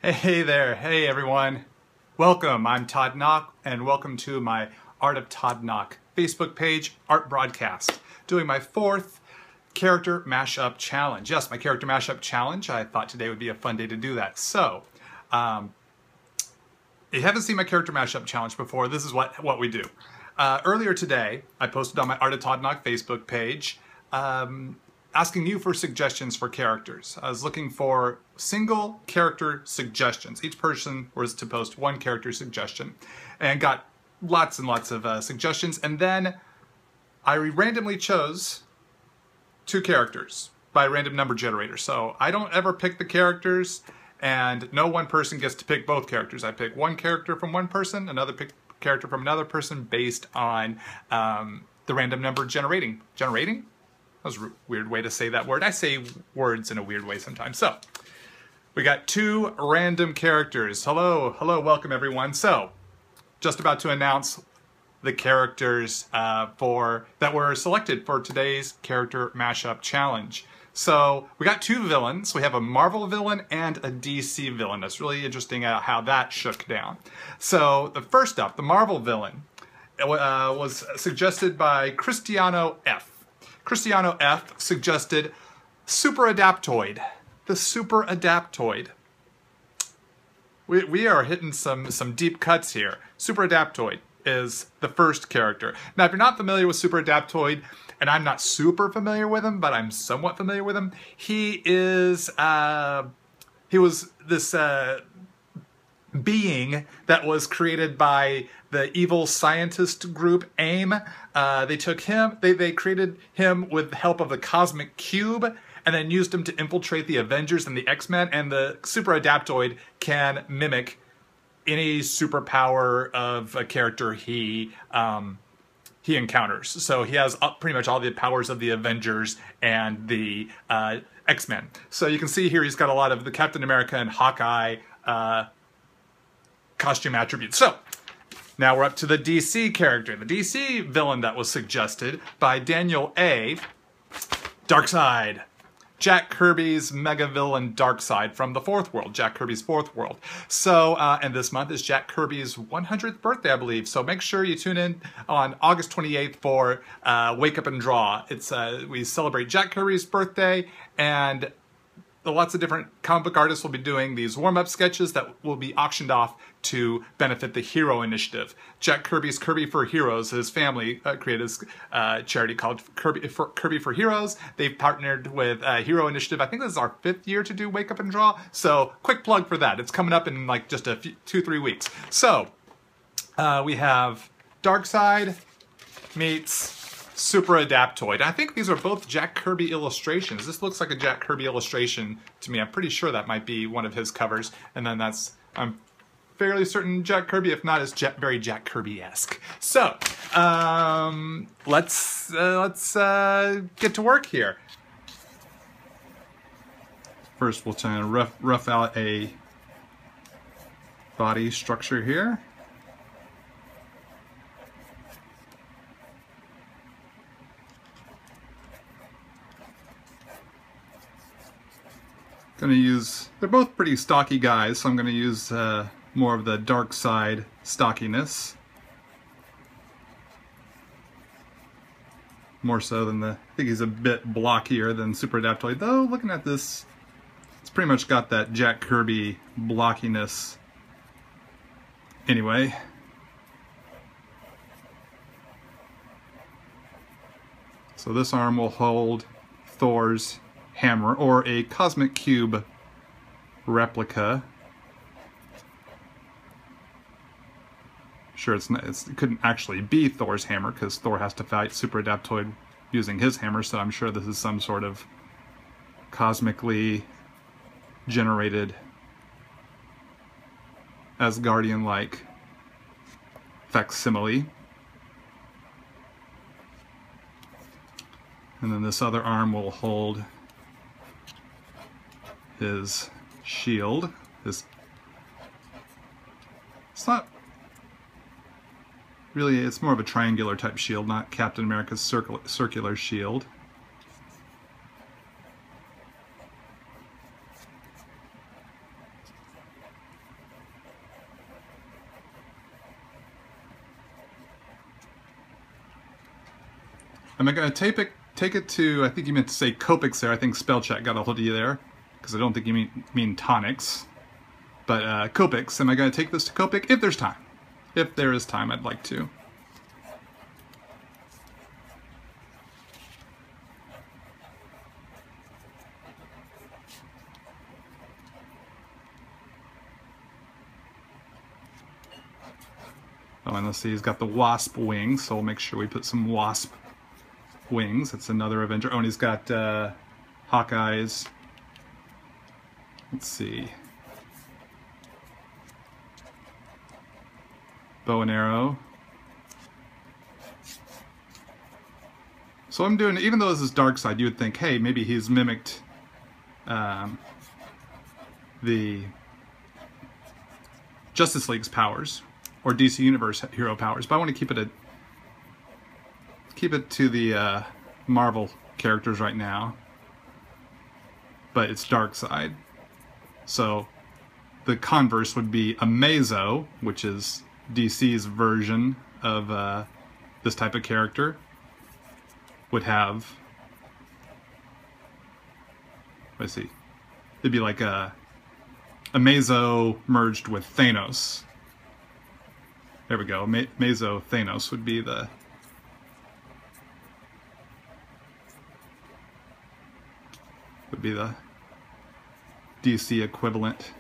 Hey there, hey everyone. Welcome, I'm Todd Nauck, and welcome to my Art of Todd Nauck Facebook page, art broadcast, doing my fourth character mashup challenge. Yes, my character mashup challenge. I thought today would be a fun day to do that. So, if you haven't seen my character mashup challenge before, this is what we do. Earlier today, I posted on my Art of Todd Nauck Facebook page, asking you for suggestions for characters. I was looking for single character suggestions. Each person was to post one character suggestion and got lots and lots of suggestions. And then I randomly chose two characters by random number generator. So I don't ever pick the characters, and no one person gets to pick both characters. I pick one character from one person, another character from another person based on the random number generating. Generating? That was a weird way to say that word. I say words in a weird way sometimes. So, we got two random characters. Hello, welcome everyone. So, just about to announce the characters that were selected for today's character mashup challenge. So, we got two villains. We have a Marvel villain and a DC villain. That's really interesting how that shook down. So, the first up, the Marvel villain, was suggested by Cristiano F. Cristiano F suggested Super Adaptoid. The Super Adaptoid. We are hitting some deep cuts here. Super Adaptoid is the first character. Now, if you're not familiar with Super Adaptoid, and I'm not super familiar with him, but I'm somewhat familiar with him, he was this being that was created by the evil scientist group AIM. They took him, they created him with the help of the Cosmic Cube, and then used him to infiltrate the Avengers and the X-Men, and the Super Adaptoid can mimic any superpower of a character he encounters. So he has pretty much all the powers of the Avengers and the X-Men. So you can see here he's got a lot of the Captain America and Hawkeye costume attributes. So, now we're up to the DC character. The DC villain that was suggested by Daniel A. Darkseid. Jack Kirby's mega villain Darkseid from the Fourth World, Jack Kirby's Fourth World. So, and this month is Jack Kirby's 100th birthday, I believe. So make sure you tune in on August 28th for Wake Up and Draw. It's we celebrate Jack Kirby's birthday, and lots of different comic book artists will be doing these warm-up sketches that will be auctioned off to benefit the Hero Initiative. Jack Kirby's Kirby for Heroes, his family created a charity called Kirby for Heroes. They've partnered with Hero Initiative. I think this is our 5th year to do Wake Up and Draw. So, quick plug for that. It's coming up in like just a few, 2-3 weeks. So, we have Darkseid meets Super Adaptoid. I think these are both Jack Kirby illustrations. This looks like a Jack Kirby illustration to me. I'm pretty sure that might be one of his covers. And then I'm fairly certain Jack Kirby, if not, is very Jack Kirby-esque. So, let's get to work here. First, we'll try and rough out a body structure here. They're both pretty stocky guys, so I'm going to use more of the Darkseid stockiness. More so than I think he's a bit blockier than Super Adaptoid, though looking at this, it's pretty much got that Jack Kirby blockiness anyway. So this arm will hold Thor's hammer, or a Cosmic Cube replica. Sure, it couldn't actually be Thor's hammer because Thor has to fight Super Adaptoid using his hammer, so I'm sure this is some sort of cosmically generated Asgardian-like facsimile. And then this other arm will hold his shield. It's not really, it's more of a triangular type shield, not Captain America's circular shield. Am I going to take it to, I think you meant to say Copics there. I think spell check got a hold of you there, because I don't think you mean tonics. But Copics, am I going to take this to Copic? If there's time. If there is time, I'd like to. Oh, and let's see, he's got the wasp wings, so we'll make sure we put some wasp wings. That's another Avenger. Oh, and he's got Hawkeye's. Let's see. Bow and arrow. So I'm doing, even though this is Darkseid, you would think, hey, maybe he's mimicked the Justice League's powers, or DC Universe hero powers, but I want to keep it to the Marvel characters right now. But it's Darkseid, so the converse would be Amazo, which is DC's version of this type of character. Would have, let's see, it'd be like a Amazo merged with Thanos. There we go. Mazo Thanos would be the DC equivalent.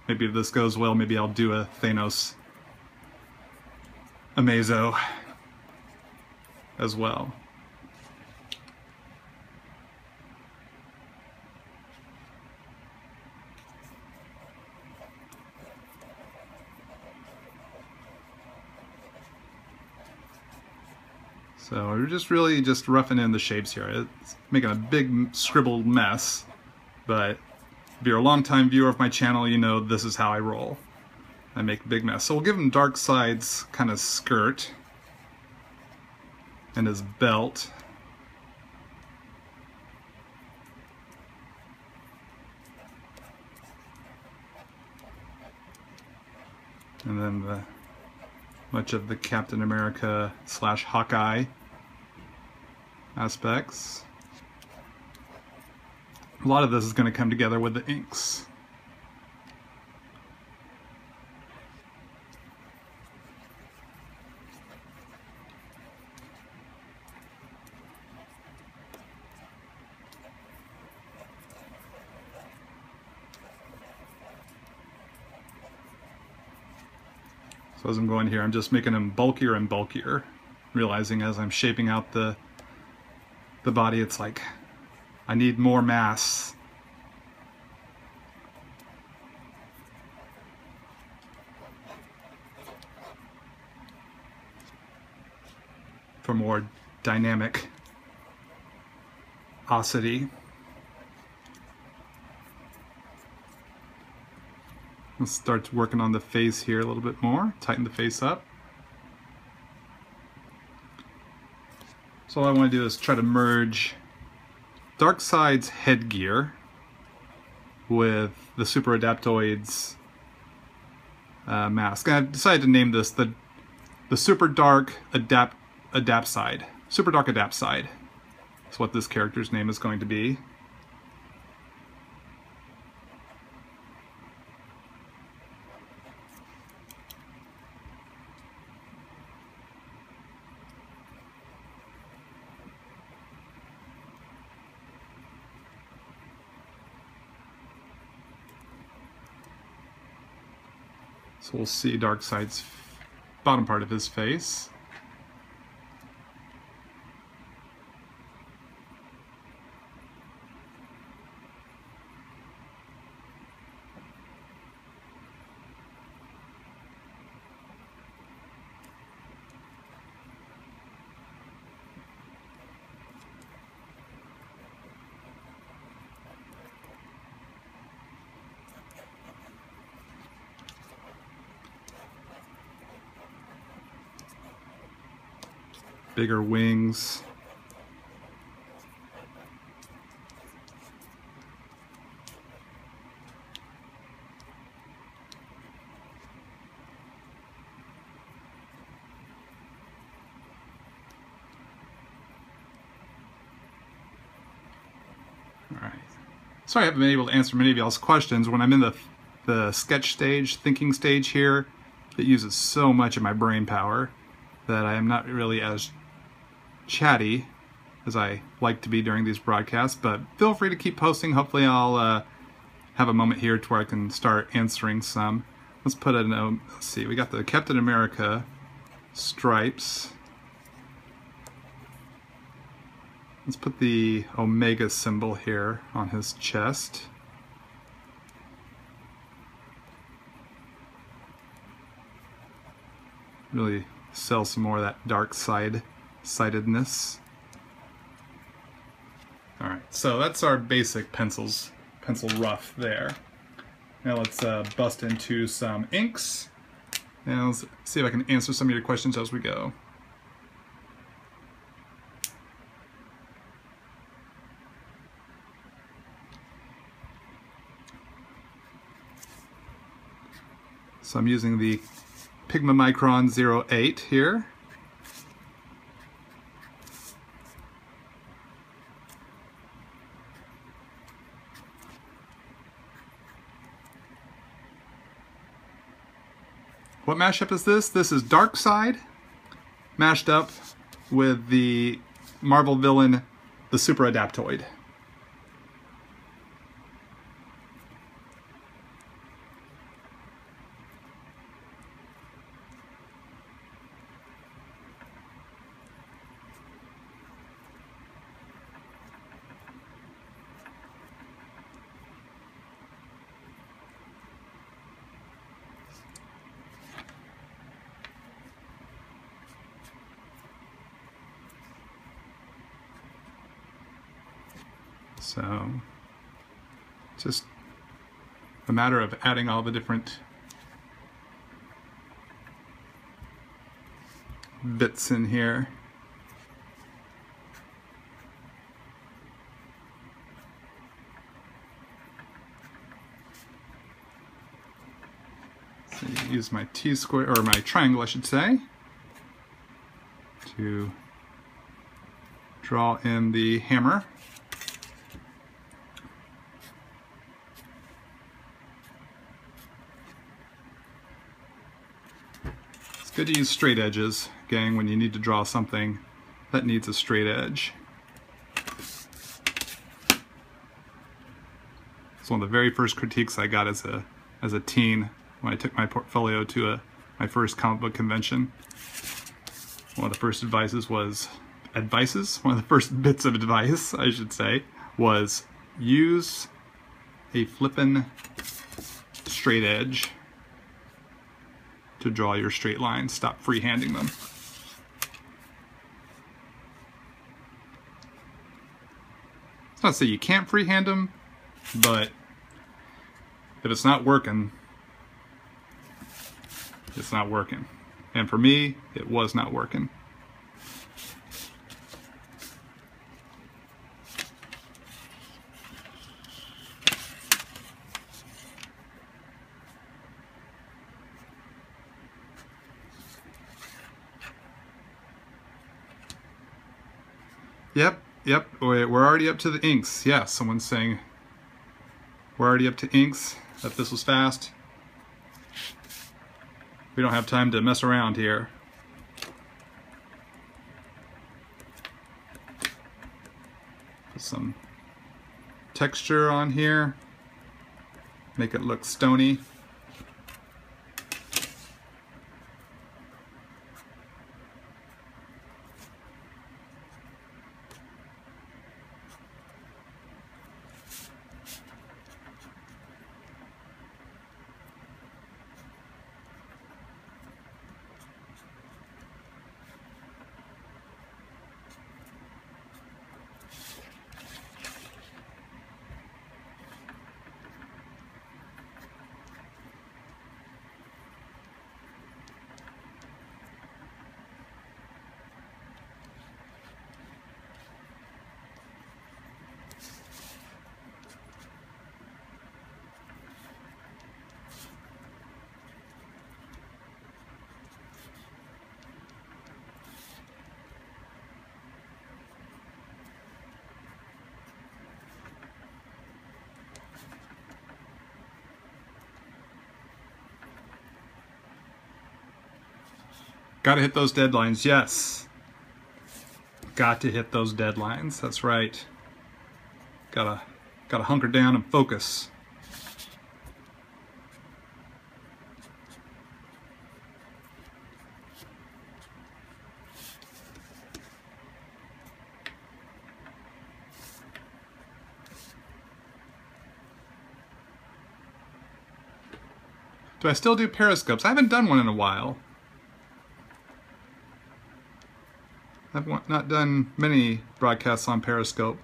Maybe if this goes well, maybe I'll do a Thanos Amazo as well. So we're just really just roughing in the shapes here. It's making a big scribbled mess, but if you're a long-time viewer of my channel, you know this is how I roll. I make a big mess. So we'll give him Darkseid's kind of skirt and his belt. And then much of the Captain America / Hawkeye aspects. A lot of this is going to come together with the inks. So as I'm going here, I'm just making them bulkier and bulkier, realizing as I'm shaping out the body, it's like I need more mass. For more dynamic osity. Let's start working on the face here a little bit more. Tighten the face up. So all I want to do is try to merge Darkseid's headgear with the Super Adaptoid's mask. And I've decided to name this the Super Dark Adaptoid. Super Dark Adaptoid is what this character's name is going to be. So we'll see Darkseid's bottom part of his face. Bigger wings. Sorry I haven't been able to answer many of y'all's questions. When I'm in the sketch stage, thinking stage here, it uses so much of my brain power that I am not really as chatty as I like to be during these broadcasts, but feel free to keep posting. Hopefully I'll have a moment here to where I can start answering some. Let's put in, let's see, we got the Captain America stripes. Let's put the Omega symbol here on his chest. Really sell some more of that Darkseid-sidedness. Alright, so that's our basic pencil rough there. Now let's bust into some inks, and let's see if I can answer some of your questions as we go. So I'm using the Pigma Micron 08 here. What mashup is this? This is Darkseid mashed up with the Marvel villain, the Super Adaptoid. So, just a matter of adding all the different bits in here. So use my T-square, or my triangle I should say, to draw in the hammer. Good to use straight edges, gang, when you need to draw something that needs a straight edge. It's one of the very first critiques I got as a teen when I took my portfolio to my first comic book convention. One of the first one of the first bits of advice, I should say, was use a flippin' straight edge to draw your straight lines. Stop freehanding them. It's not to say you can't freehand them, but if it's not working, it's not working. And for me, it was not working. Yep, we're already up to the inks. Yeah, someone's saying we're already up to inks, that this was fast. We don't have time to mess around here. Put some texture on here, make it look stony. Gotta hit those deadlines, yes. Got to hit those deadlines, that's right. Gotta hunker down and focus. Do I still do periscopes? I haven't done one in a while. I've not done many broadcasts on Periscope.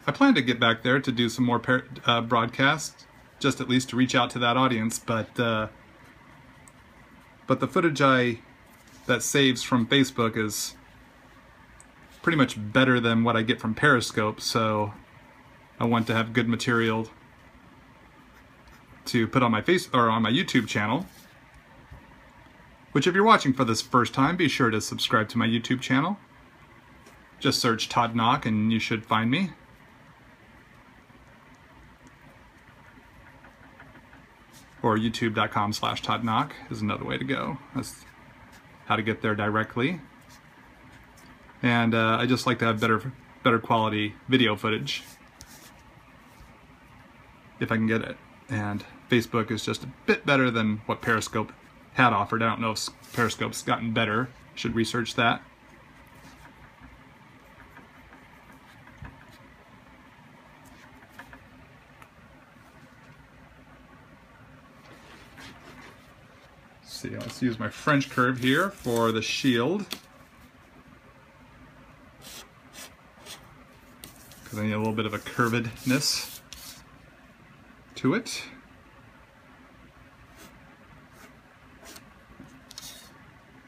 I plan to get back there to do some more broadcasts, just at least to reach out to that audience, but the footage that saves from Facebook is pretty much better than what I get from Periscope, so I want to have good material to put on my on my YouTube channel. Which, if you're watching for this first time, be sure to subscribe to my YouTube channel. Just search Todd Nauck and you should find me. Or youtube.com/Todd Nauck is another way to go. That's how to get there directly. And I just like to have better quality video footage if I can get it. And Facebook is just a bit better than what Periscope had offered. I don't know if Periscope's gotten better. Should research that. Let's see, let's use my French curve here for the shield, because I need a little bit of a curvedness to it.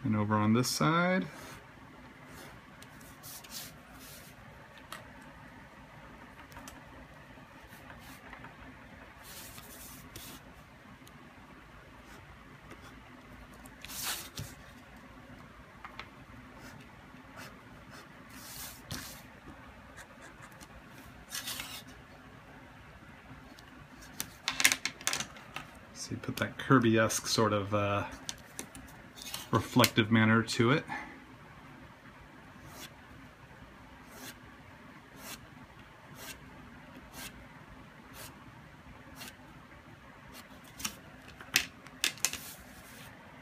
And over on this side, see, put that Kirby-esque sort of reflective manner to it.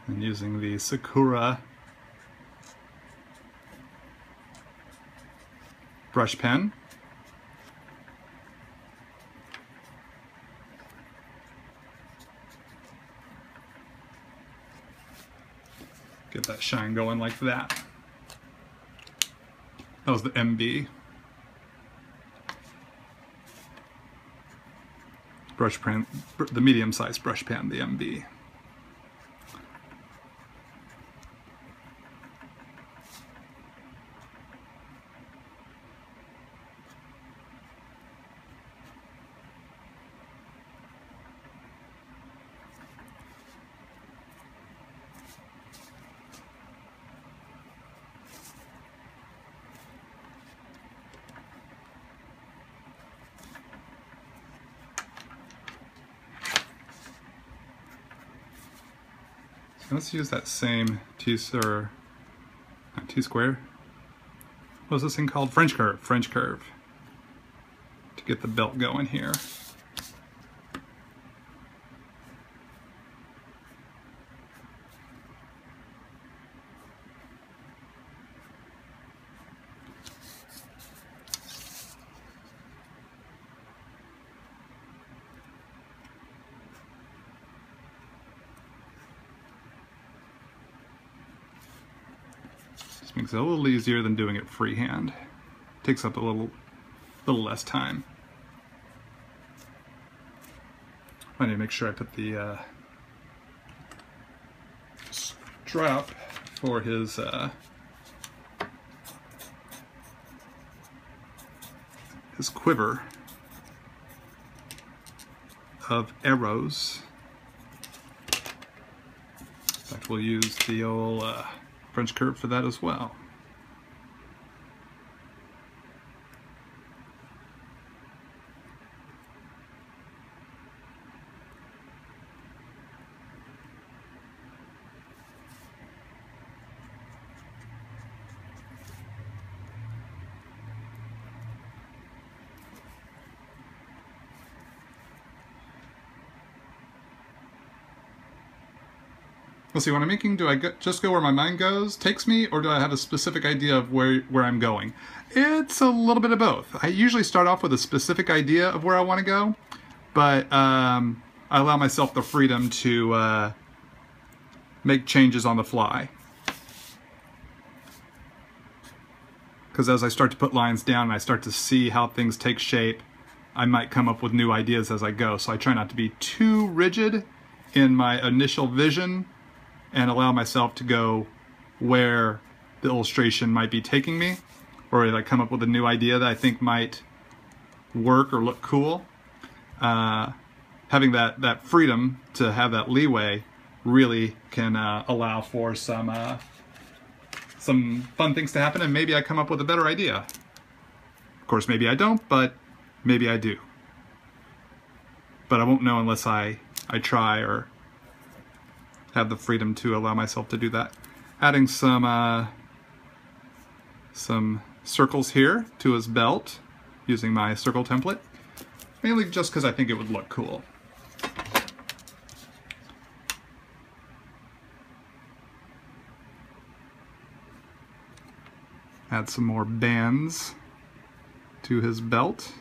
And using the Sakura brush pen. Get that shine going like that. That was the MB. Brush pen, the medium-sized brush pen, the MB. Let's use that same T-square. What was this thing called? French curve. To get the belt going here. Makes it a little easier than doing it freehand. Takes up a little less time. I need to make sure I put the strap for his quiver of arrows. In fact, we'll use the old French curve for that as well. let's see, when I'm making, do I just go where my mind takes me, or do I have a specific idea of where I'm going? It's a little bit of both. I usually start off with a specific idea of where I want to go, but I allow myself the freedom to make changes on the fly. Because as I start to put lines down and I start to see how things take shape, I might come up with new ideas as I go. So I try not to be too rigid in my initial vision and allow myself to go where the illustration might be taking me, or if I come up with a new idea that I think might work or look cool. Having that freedom to have that leeway really can allow for some fun things to happen, and maybe I come up with a better idea. Of course, maybe I don't, but maybe I do. But I won't know unless I try or have the freedom to allow myself to do that. Adding some circles here to his belt using my circle template, mainly just because I think it would look cool. Add some more bands to his belt.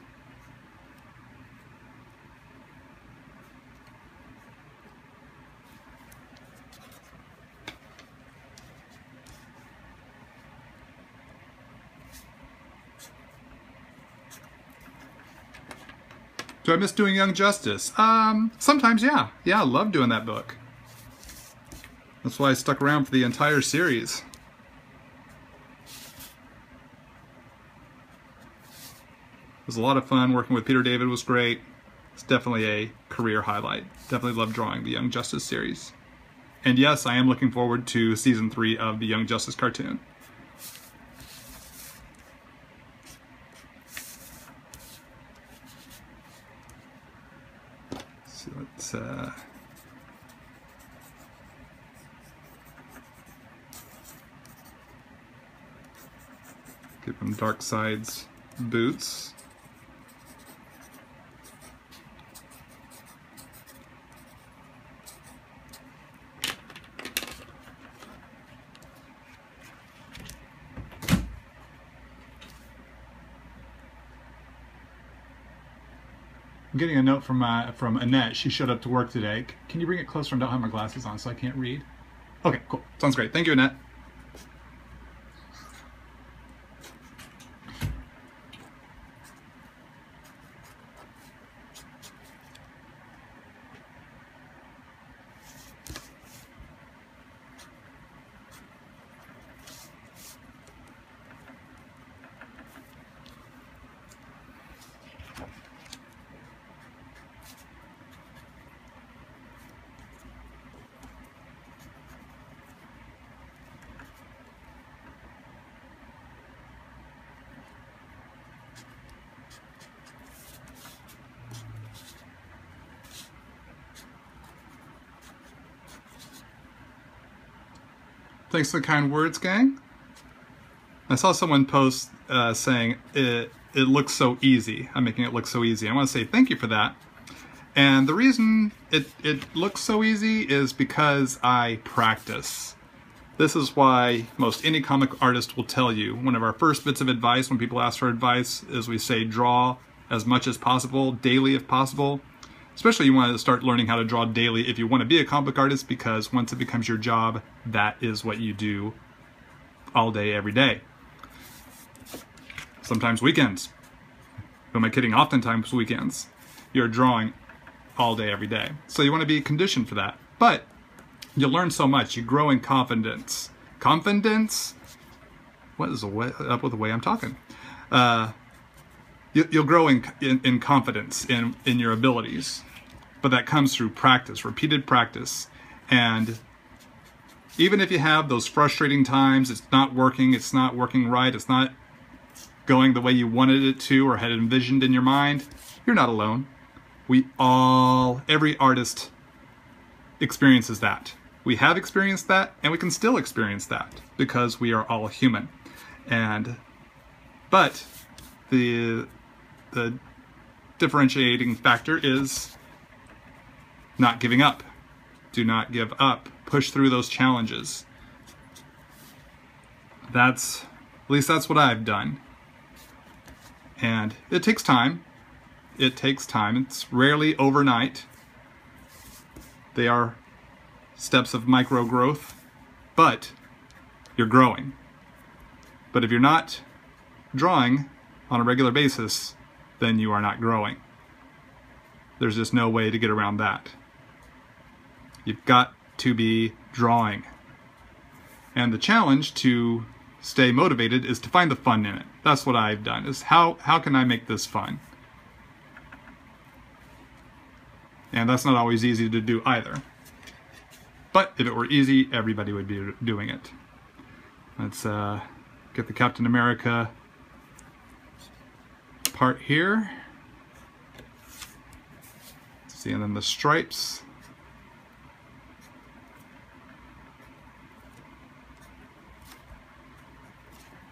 Do I miss doing Young Justice? Sometimes, yeah. Yeah, I love doing that book. That's why I stuck around for the entire series. It was a lot of fun. Working with Peter David was great. It's definitely a career highlight. Definitely love drawing the Young Justice series. And yes, I am looking forward to season 3 of the Young Justice cartoon. So let's give him Darkseid's boots. I'm getting a note from Annette. She showed up to work today. Can you bring it closer? I don't have my glasses on, so I can't read. Okay, cool. Sounds great. Thank you, Annette. Thanks for the kind words, gang. I saw someone post saying it looks so easy. I'm making it look so easy. I want to say thank you for that. And the reason it looks so easy is because I practice. This is why most any comic artist will tell you. One of our first bits of advice when people ask for advice is we say draw as much as possible, daily if possible. Especially you want to start learning how to draw daily if you want to be a comic book artist, because once it becomes your job, that is what you do all day, every day. Sometimes weekends. Who am I kidding? Oftentimes weekends. You're drawing all day, every day. So you want to be conditioned for that. But you'll learn so much. You grow in confidence. Confidence? What is up with the way I'm talking? You'll grow in confidence in your abilities, but that comes through practice, repeated practice. And even if you have those frustrating times, it's not working right, it's not going the way you wanted it to or had envisioned in your mind, you're not alone. Every artist experiences that. We have experienced that, and we can still experience that because we are all human. But the differentiating factor is not giving up. Do not give up. push through those challenges. At least that's what I've done. And it takes time. It takes time. It's rarely overnight. They are steps of micro growth, but you're growing. But if you're not drawing on a regular basis, then you are not growing. There's just no way to get around that. You've got to be drawing. And the challenge to stay motivated is to find the fun in it. That's what I've done, is how can I make this fun? And that's not always easy to do either. But if it were easy, everybody would be doing it. Let's get the Captain America part here. See, and then the stripes.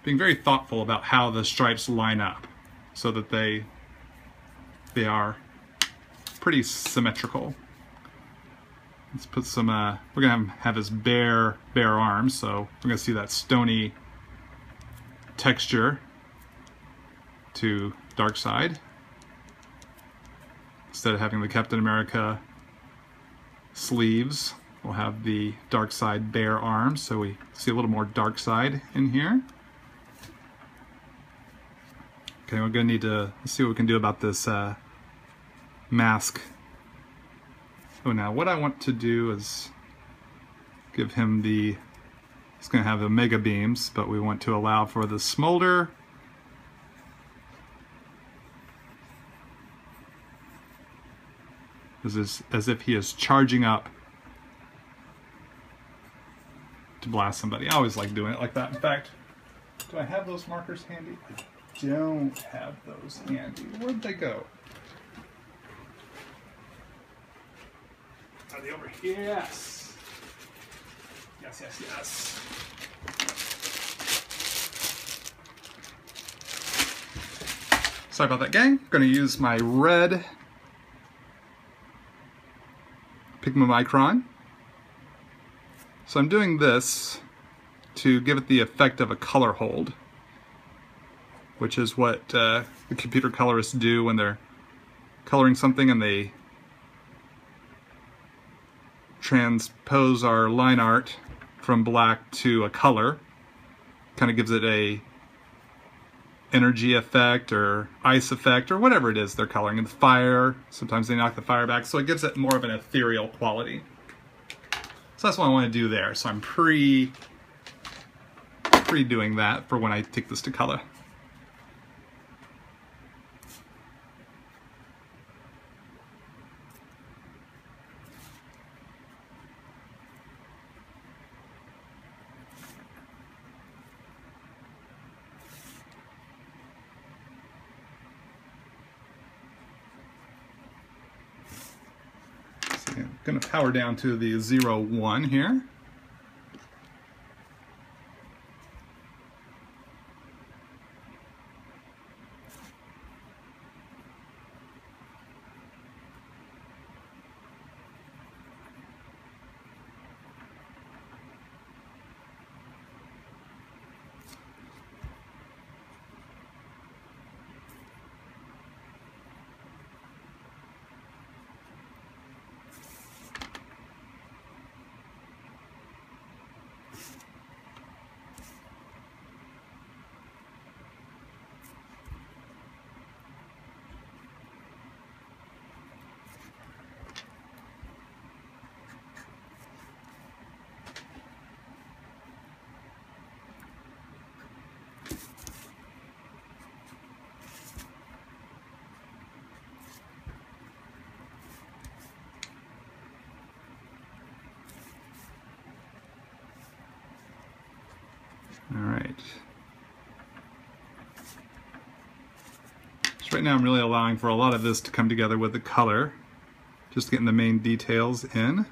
Being very thoughtful about how the stripes line up so that they are pretty symmetrical. Let's put some, we're gonna have his bare arms, so we're gonna see that stony texture to Darkseid. Instead of having the Captain America sleeves, we'll have the Darkseid bare arms, so we see a little more Darkseid in here. Okay, we're gonna need to, let's see what we can do about this mask. Oh, now what I want to do is give him the, he's going to have the mega beams, but we want to allow for the smolder. This is as if he is charging up to blast somebody. I always like doing it like that. In fact, do I have those markers handy? I don't have those handy. Where'd they go? Are they over here? Yes. Yes. Sorry about that, gang. I'm going to use my red Pigma Micron. So I'm doing this to give it the effect of a color hold, which is what the computer colorists do when they're coloring something and they transpose our line art from black to a color. Kind of gives it a energy effect or ice effect or whatever it is they're coloring. And the fire, sometimes they knock the fire back, so it gives it more of an ethereal quality. So that's what I want to do there. So I'm pre-doing that for when I take this to color. I'm going to power down to the 0-1 here. All right. So right now I'm really allowing for a lot of this to come together with the color, just getting the main details in.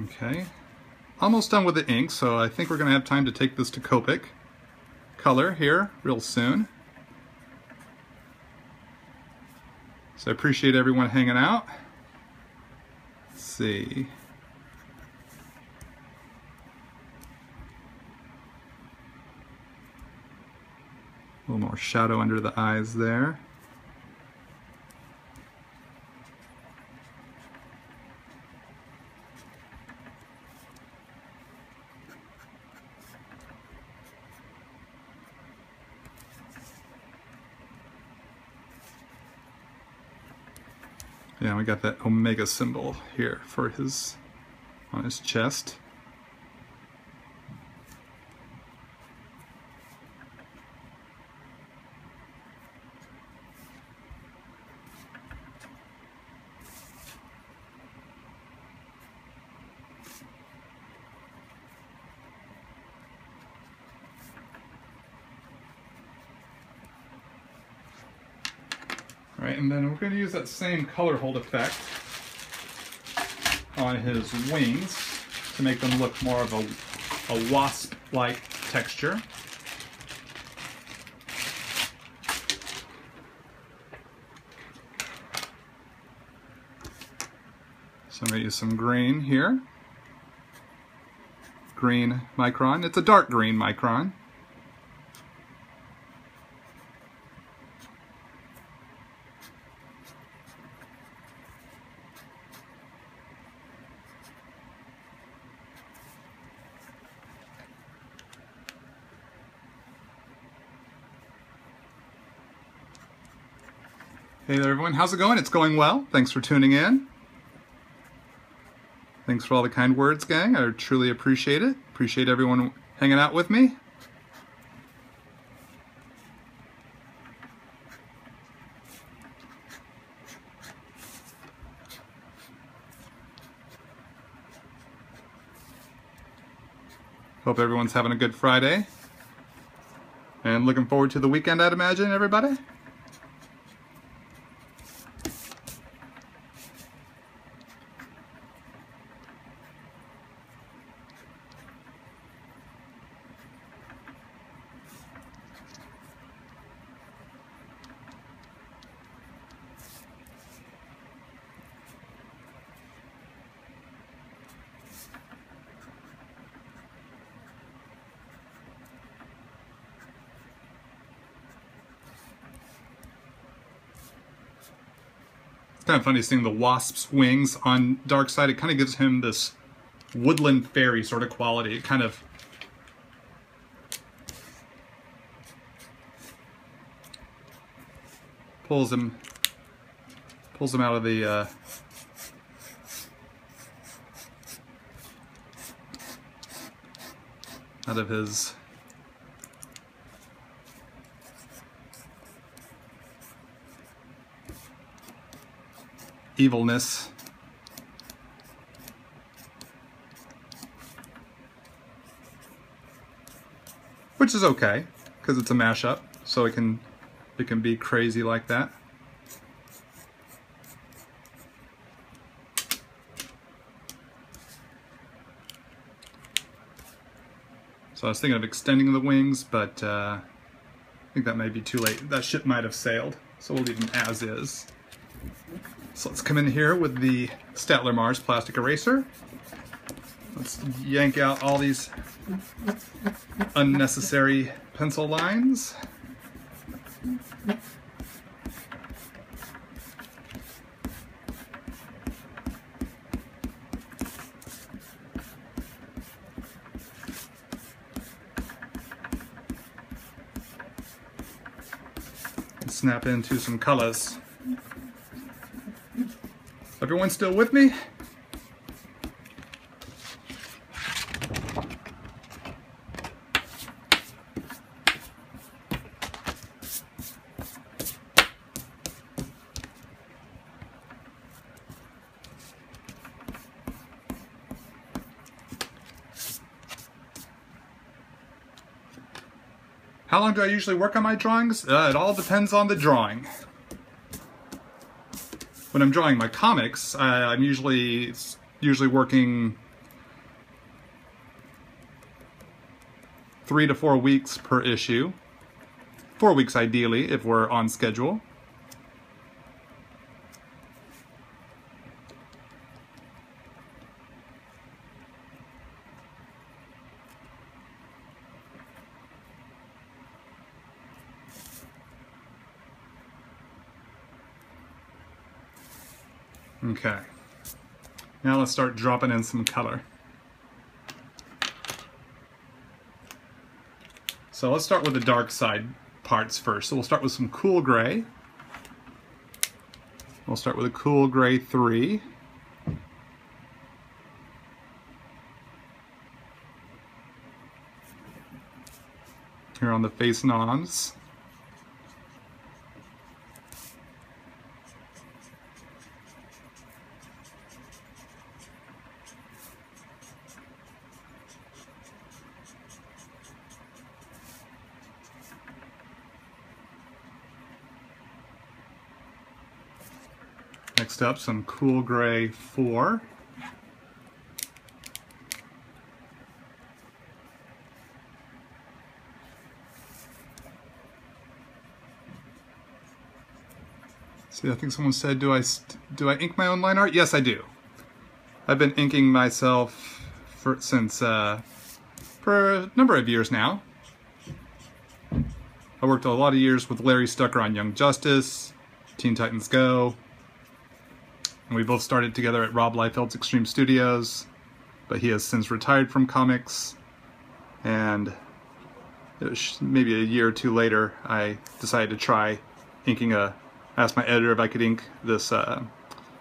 Okay, almost done with the ink, so I think we're going to have time to take this to Copic color here real soon. So I appreciate everyone hanging out. Let's see. A little more shadow under the eyes there. Yeah, we got that omega symbol here for on his chest. Right, and then we're going to use that same color hold effect on his wings to make them look more of a wasp-like texture. So I'm going to use some green here. Green micron. It's a dark green micron. Hey there everyone, how's it going? It's going well. Thanks for tuning in. Thanks for all the kind words, gang. I truly appreciate it. Appreciate everyone hanging out with me. Hope everyone's having a good Friday. And looking forward to the weekend, I'd imagine, everybody. Kind of funny seeing the wasp's wings on Darkseid. It kind of gives him this woodland fairy sort of quality. It kind of pulls him out of the out of his evilness. Which is okay, because it's a mashup, so it can be crazy like that. So I was thinking of extending the wings, but I think that may be too late. That ship might have sailed, so we'll leave them as is. So let's come in here with the Staedtler Mars plastic eraser. Let's yank out all these unnecessary pencil lines. And snap into some colors. Everyone still with me? How long do I usually work on my drawings? It all depends on the drawing. When I'm drawing my comics, I'm usually working 3 to 4 weeks per issue. 4 weeks ideally if we're on schedule. Okay, now let's start dropping in some color. So let's start with the Darkseid parts first. So we'll start with some cool gray. We'll start with a cool gray 3. Here on the face noms. Next up, some cool gray 4. See, I think someone said, do I ink my own line art? Yes, I do. I've been inking myself for a number of years now. I worked a lot of years with Larry Stucker on Young Justice, Teen Titans Go. And we both started together at Rob Liefeld's Extreme Studios, but he has since retired from comics. And it was maybe a year or two later, I decided to try inking asked my editor if I could ink this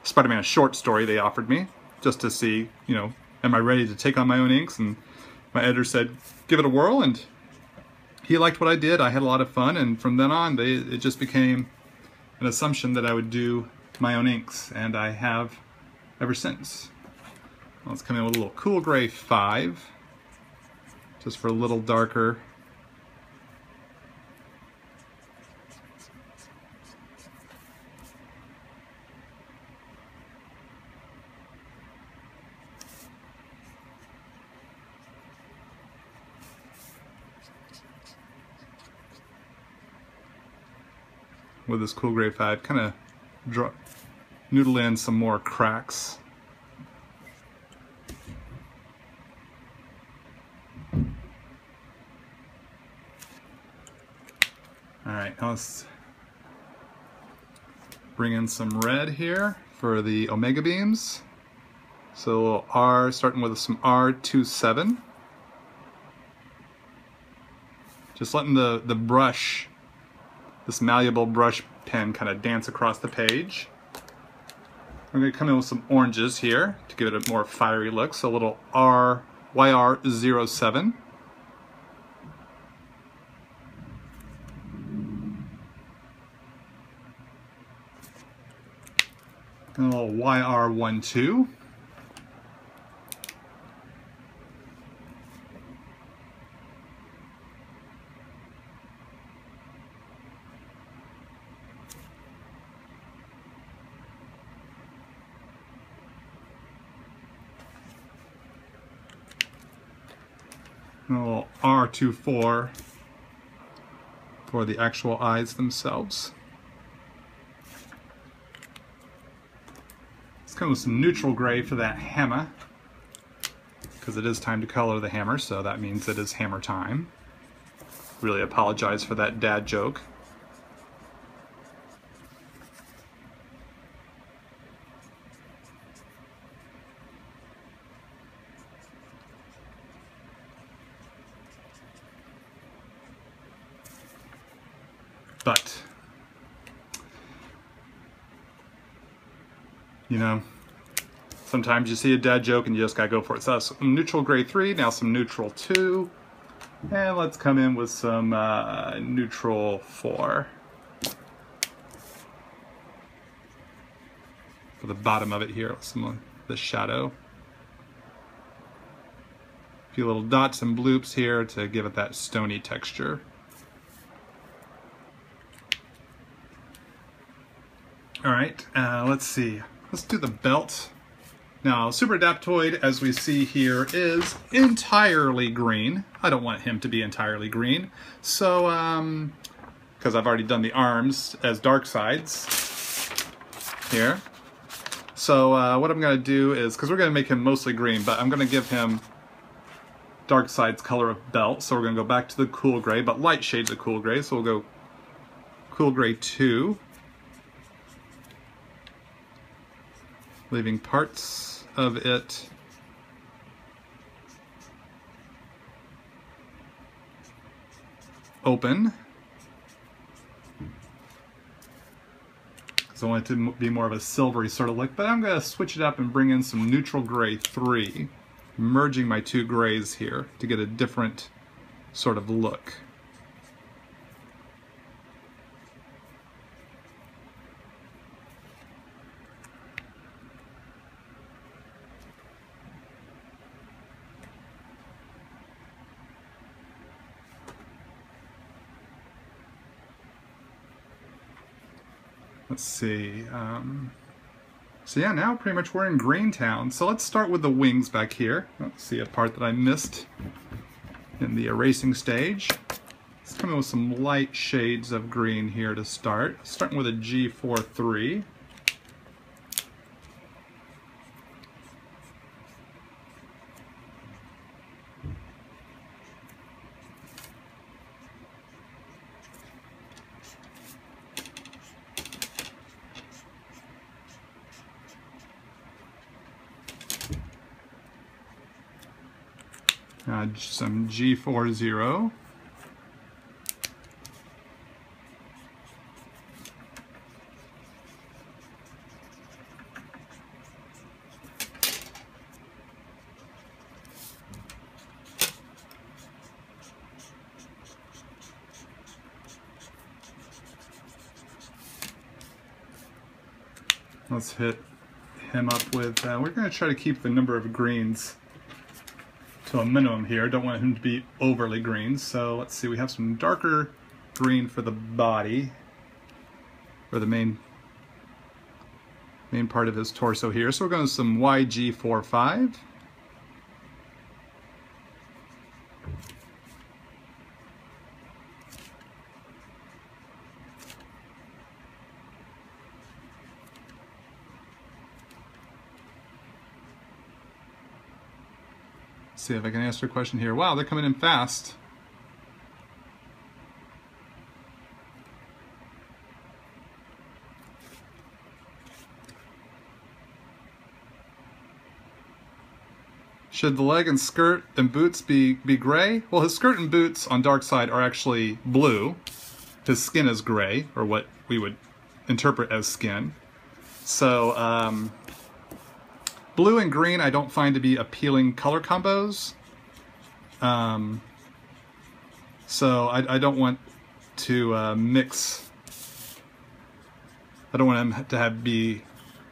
Spider-Man short story they offered me, just to see, you know, am I ready to take on my own inks? And my editor said, give it a whirl, and he liked what I did. I had a lot of fun, and from then on, it just became an assumption that I would do my own inks, and I have ever since. Let's come in with a little cool gray 5, just for a little darker. With this cool gray 5, kind of noodle in some more cracks. Alright, now let's bring in some red here for the Omega beams. So starting with some R27. Just letting the brush, this malleable brush pen, kind of dance across the page. I'm going to come in with some oranges here to give it a more fiery look, so a little YR07. And a little YR12. And a little R24 for the actual eyes themselves. Let's come with some neutral gray for that hammer, because it is time to color the hammer, so that means it is hammer time. Really apologize for that dad joke. But, you know, sometimes you see a dad joke and you just gotta go for it. So that's some neutral gray 3, now some neutral 2, and let's come in with some neutral 4 for the bottom of it here, some of the shadow. A few little dots and bloops here to give it that stony texture. Alright, let's see. Let's do the belt Now, Super Adaptoid, as we see here, is entirely green. I don't want him to be entirely green. So, because I've already done the arms as Darkseids here. So what I'm going to do is, because we're going to make him mostly green, but I'm going to give him Darkseid's color of belt. So we're going to go back to the cool gray, but light shades of cool gray. So we'll go cool gray 2. Leaving parts of it open. Because I want it to be more of a silvery sort of look, but I'm going to switch it up and bring in some neutral gray 3, merging my two grays here to get a different sort of look. Let's see, so yeah, now pretty much we're in Greentown. So let's start with the wings back here. Let's see a part that I missed in the erasing stage. Let's come in with some light shades of green here to start. Starting with a G43. Some G40. Let's hit him up with, we're going to try to keep the number of greens to a minimum here. Don't want him to be overly green. So let's see, we have some darker green for the body, or the main part of his torso here. So we're going to some YG45. See if I can answer a question here. Wow, they're coming in fast. Should the leg and skirt and boots be gray? Well, his skirt and boots on Darkseid are actually blue. His skin is gray, or what we would interpret as skin. So, blue and green I don't find to be appealing color combos. So I don't want to mix. I don't want them to be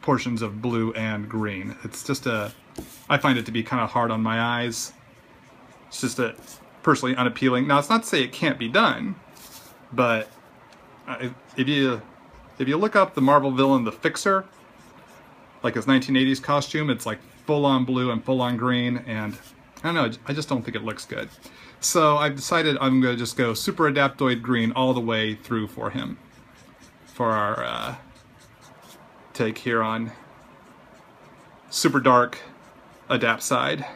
portions of blue and green. It's just I find it to be kind of hard on my eyes. It's just personally unappealing. Now, it's not to say it can't be done, but if you look up the Marvel villain, the Fixer, like his 1980s costume, it's like full-on blue and full-on green, and I don't know, I just don't think it looks good. So I've decided I'm going to just go Super Adaptoid green all the way through for him, for our take here on Super Dark Adaptoid.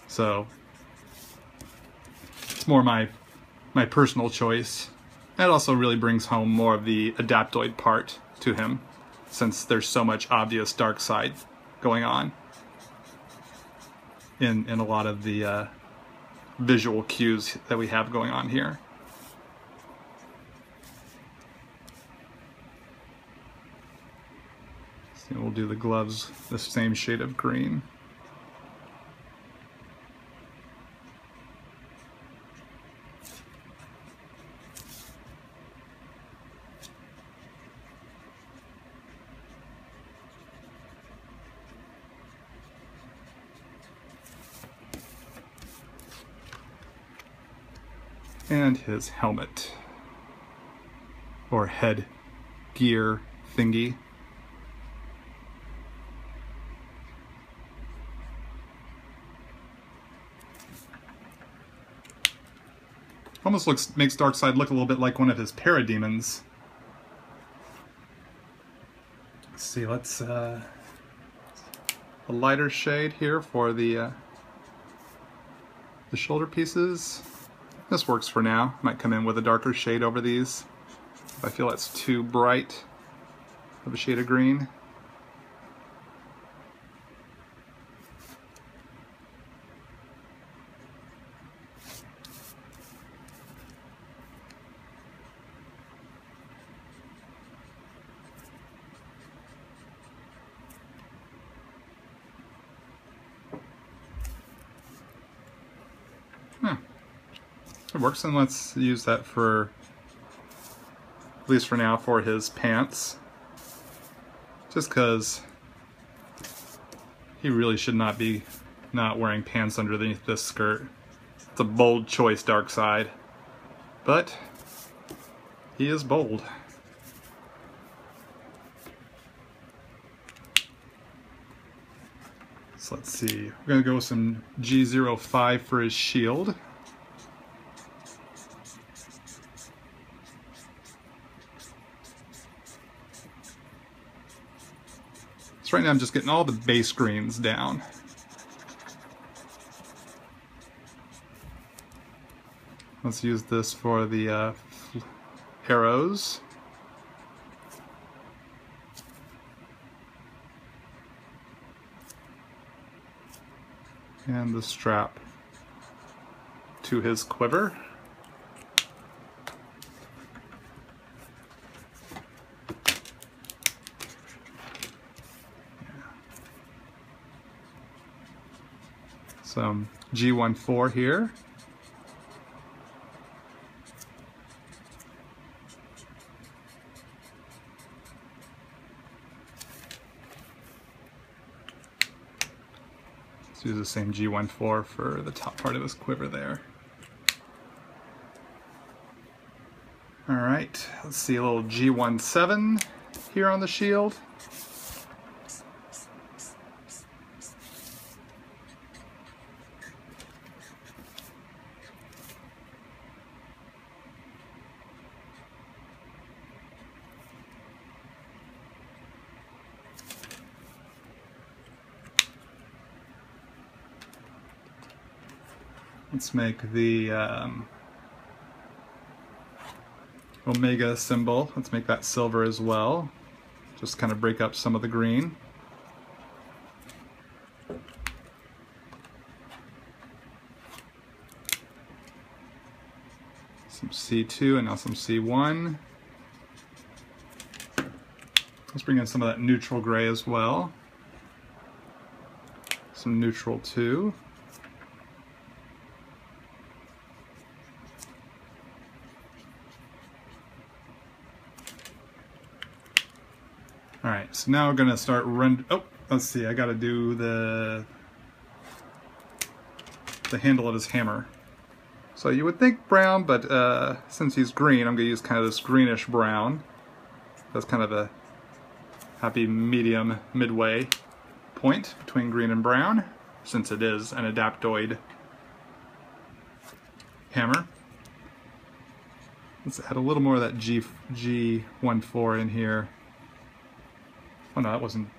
So it's more my personal choice. That also really brings home more of the Adaptoid part to him, since there's so much obvious Darkseid going on in a lot of the visual cues that we have going on here. So we'll do the gloves the same shade of green. And his helmet, or head gear thingy. Almost makes Darkseid look a little bit like one of his parademons. Let's see, let's a lighter shade here for the shoulder pieces. This works for now. Might come in with a darker shade over these if I feel that's too bright of a shade of green. It works, and let's use that for, at least for now, for his pants. Just because he really should not be not wearing pants underneath this skirt. It's a bold choice, Darkseid. But he is bold. So let's see. We're going to go with some G05 for his shield. So right now I'm just getting all the base greens down. Let's use this for the arrows. And the strap to his quiver. Some G14 here. Let's use the same G14 for the top part of his quiver there. Alright, let's see a little G17 here on the shield. Let's make the Omega symbol, let's make that silver as well. Just kind of break up some of the green. Some C2 and now some C1. Let's bring in some of that neutral gray as well. Some neutral 2. Alright, so now we're going to start let's see, I got to do the handle of his hammer. So you would think brown, but since he's green, I'm going to use kind of this greenish brown. That's kind of a happy medium midway point between green and brown, since it is an adaptoid hammer. Let's add a little more of that G14 in here. Oh no, that wasn't.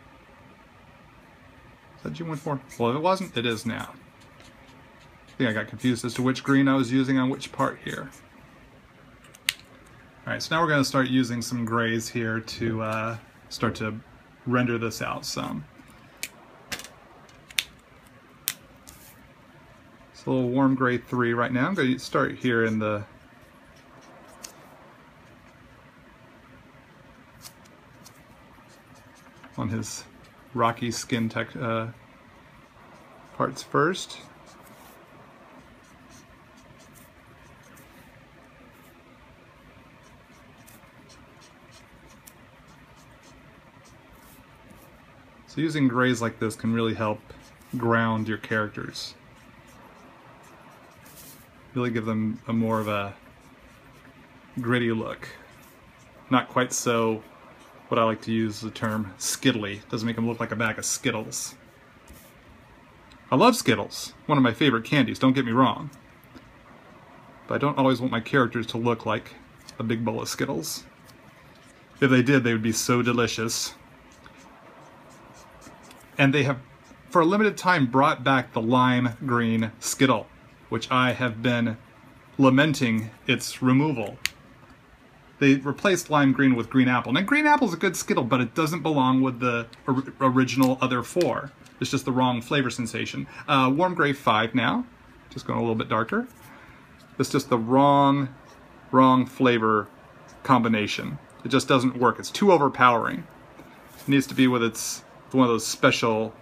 Is that G14? Well, if it wasn't, it is now. I think I got confused as to which green I was using on which part here. Alright, so now we're going to start using some grays here to start to render this out some. It's a little warm gray 3 right now. I'm going to start here in the on his rocky skin parts first. So using grays like this can really help ground your characters. Really give them a more of a gritty look. Not quite so, what I like to use the term skittly. Doesn't make them look like a bag of Skittles. I love Skittles. One of my favorite candies, don't get me wrong. But I don't always want my characters to look like a big bowl of Skittles. If they did, they would be so delicious. And they have, for a limited time, brought back the lime green Skittle, which I have been lamenting its removal. They replaced lime green with green apple. Now, green apple is a good Skittle, but it doesn't belong with the original other four. It's just the wrong flavor sensation. Warm gray 5 now, just going a little bit darker. It's just the wrong flavor combination. It just doesn't work. It's too overpowering. It needs to be with one of those special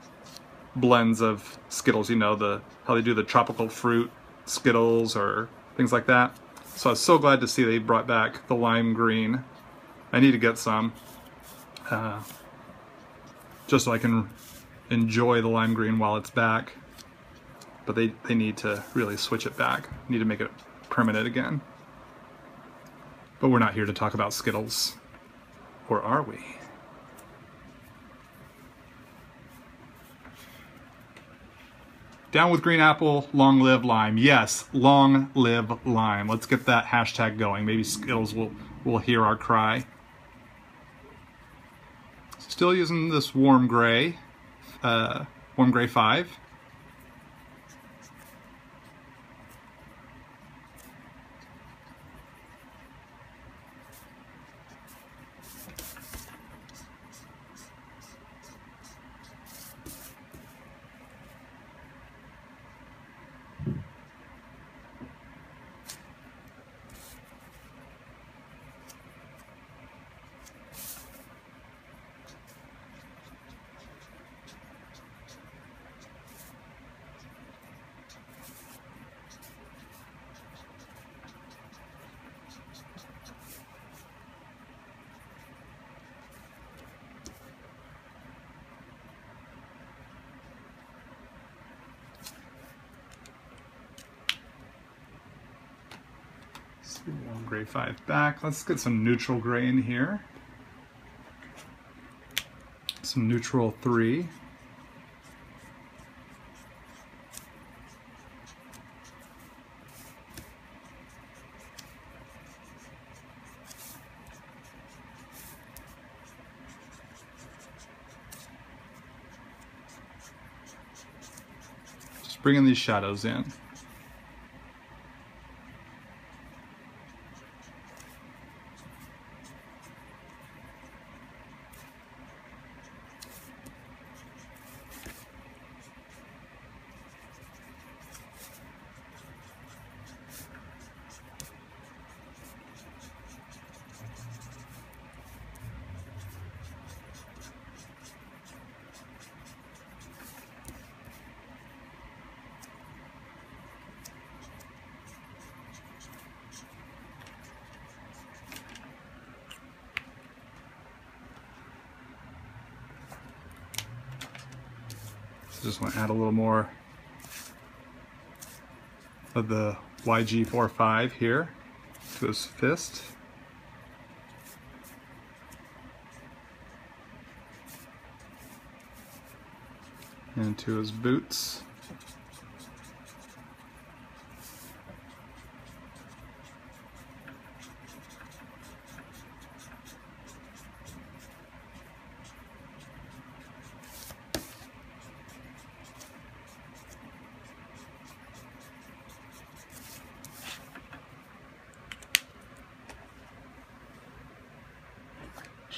blends of Skittles, you know, how they do the tropical fruit Skittles or things like that. So I was so glad to see they brought back the lime green. I need to get some, just so I can enjoy the lime green while it's back. But they need to really switch it back. Need to make it permanent again. But we're not here to talk about Skittles. Or are we? Down with green apple, long live lime. Yes, long live lime. Let's get that hashtag going. Maybe Skittles will hear our cry. Still using this warm gray 5. Warm gray 5 back. Let's get some neutral gray in here. Some neutral 3. Just bringing these shadows in. Just want to add a little more of the YG45 here to his fist. And to his boots.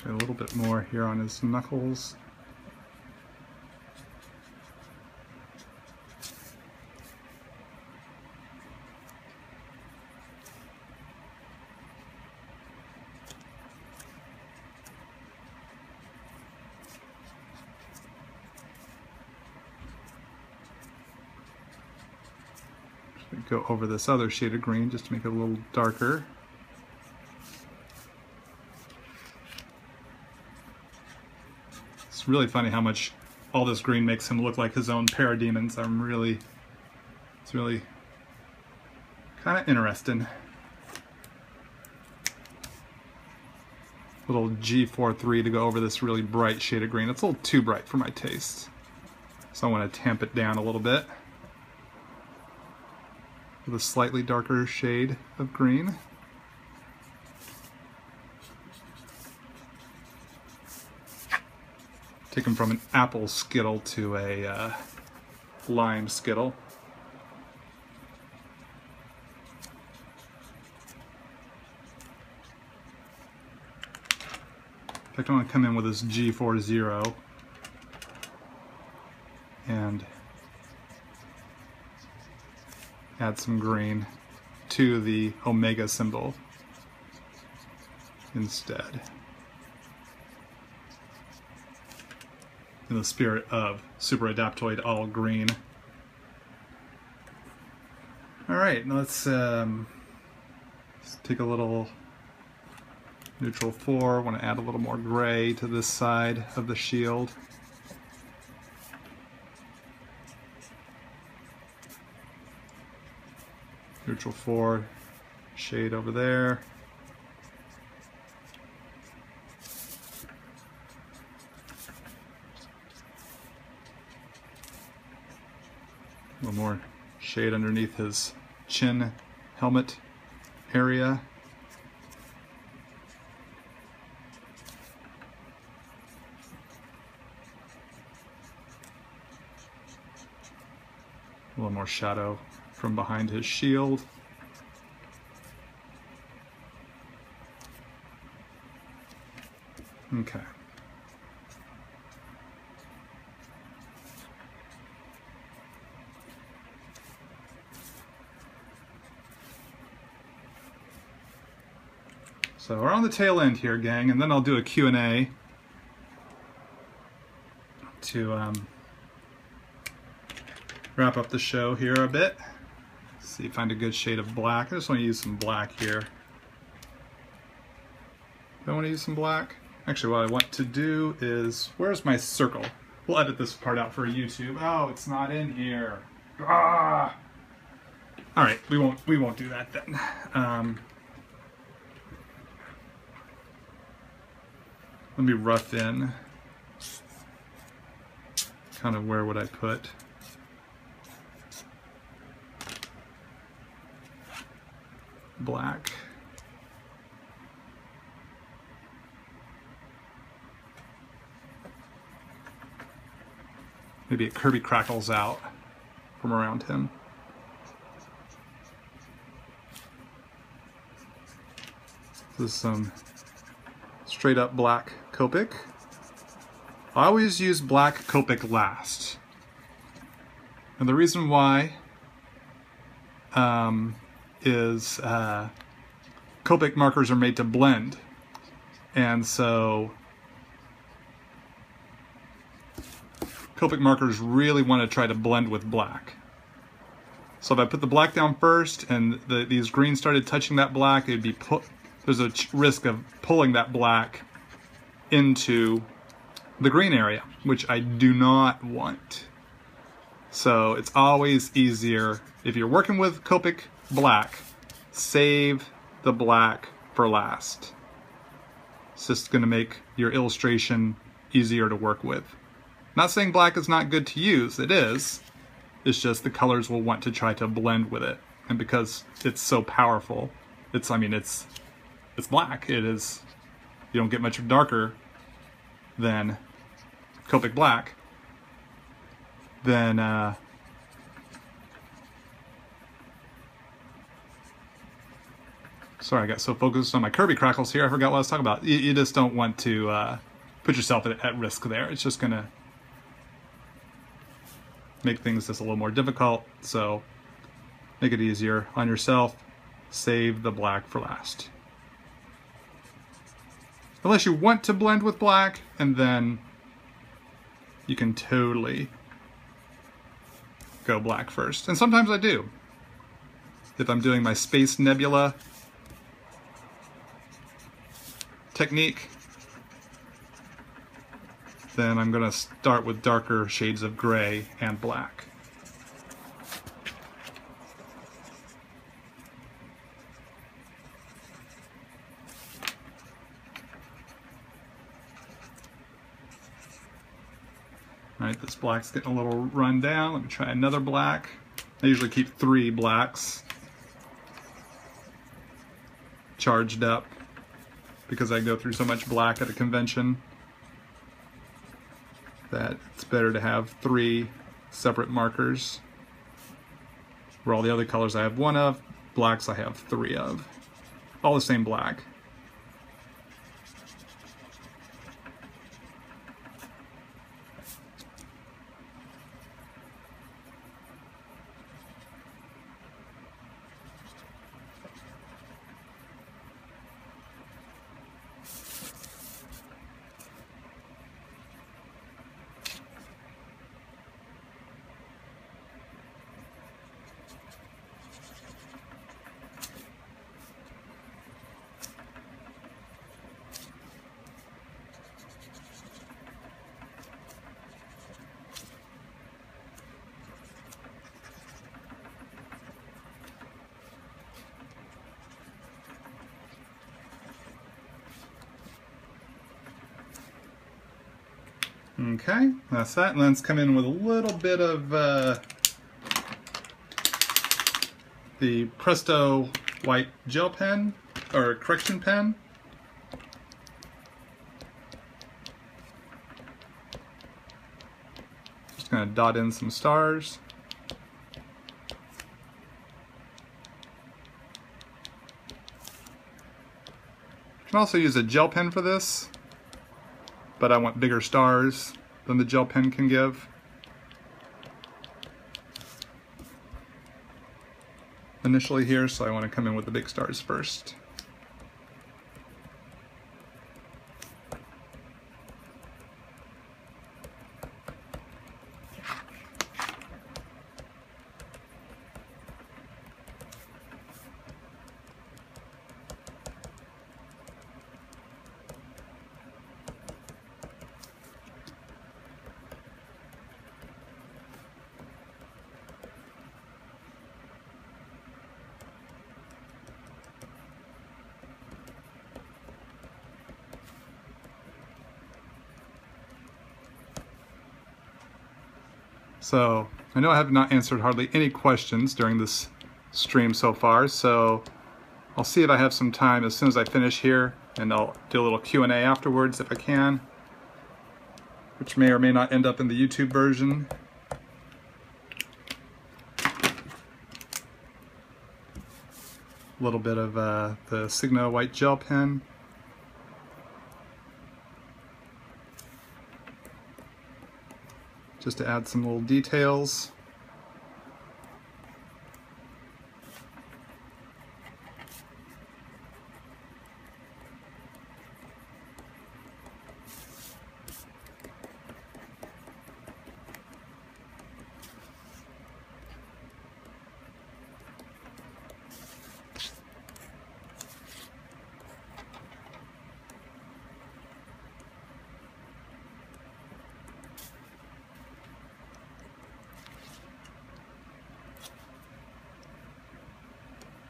A little bit more here on his knuckles. Just go over this other shade of green just to make it a little darker. It's really funny how much all this green makes him look like his own parademons. It's really kind of interesting. Little G43 to go over this really bright shade of green. It's a little too bright for my taste. So I want to tamp it down a little bit. with a slightly darker shade of green. Take them from an apple Skittle to a lime Skittle. In fact, I want to come in with this G40 and add some green to the omega symbol instead, in the spirit of Super Adaptoid all green. Alright, let's take a little neutral 4. Want to add a little more gray to this side of the shield. Neutral 4, shade over there. A little more shade underneath his chin helmet area. A little more shadow from behind his shield. Okay. So we're on the tail end here, gang, and then I'll do a Q&A to wrap up the show here a bit. See, find a good shade of black. I just want to use some black here. Do I want to use some black? Actually, what I want to do is, where's my circle? We'll edit this part out for YouTube. Oh, it's not in here. Ah! All right, we won't do that then. Let me rough in. Kind of where would I put? Black. Maybe it Kirby crackles out from around him. This is some straight up black Copic. I always use black Copic last. And the reason why is Copic markers are made to blend, and so Copic markers really want to try to blend with black. So if I put the black down first and these greens started touching that black, it'd be there's a risk of pulling that black into the green area, which I do not want. So it's always easier, if you're working with Copic black, save the black for last. It's just going to make your illustration easier to work with. Not saying black is not good to use, it is. It's just the colors will want to try to blend with it. And because it's so powerful, it's black. It is, you don't get much darker than Copic black. Then sorry, I got so focused on my Kirby crackles here, I forgot what I was talking about. You just don't want to put yourself at risk there. It's just gonna make things just a little more difficult, so make it easier on yourself. Save the black for last. Unless you want to blend with black, and then you can totally go black first. And sometimes I do. If I'm doing my Space Nebula technique, then I'm going to start with darker shades of gray and black. Alright, this black's getting a little run down. Let me try another black. I usually keep 3 blacks charged up because I go through so much black at a convention that it's better to have 3 separate markers, where all the other colors I have 1 of, blacks I have 3 of. All the same black. Okay, that's that, and let's come in with a little bit of the Presto white gel pen, or correction pen. Just gonna dot in some stars. You can also use a gel pen for this, but I want bigger stars than the gel pen can give. Initially here, so I want to come in with the big stars first. So, I know I have not answered hardly any questions during this stream so far, so I'll see if I have some time as soon as I finish here, and I'll do a little Q&A afterwards if I can, which may or may not end up in the YouTube version. A little bit of the Sigma white gel pen. Just to add some little details.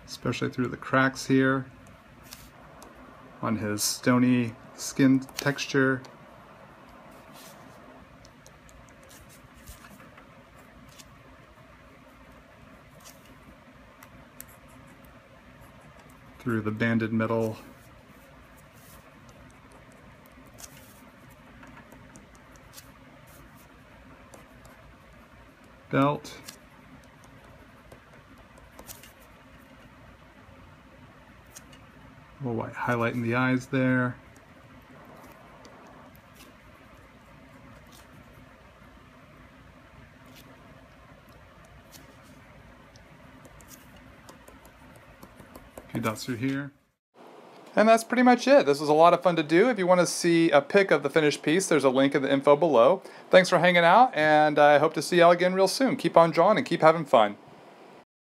Especially through the cracks here on his stony skin texture. Through the banded metal belt. A little white highlight in the eyes there. A few dots through here. And that's pretty much it. This was a lot of fun to do. If you want to see a pic of the finished piece, there's a link in the info below. Thanks for hanging out, and I hope to see y'all again real soon. Keep on drawing and keep having fun.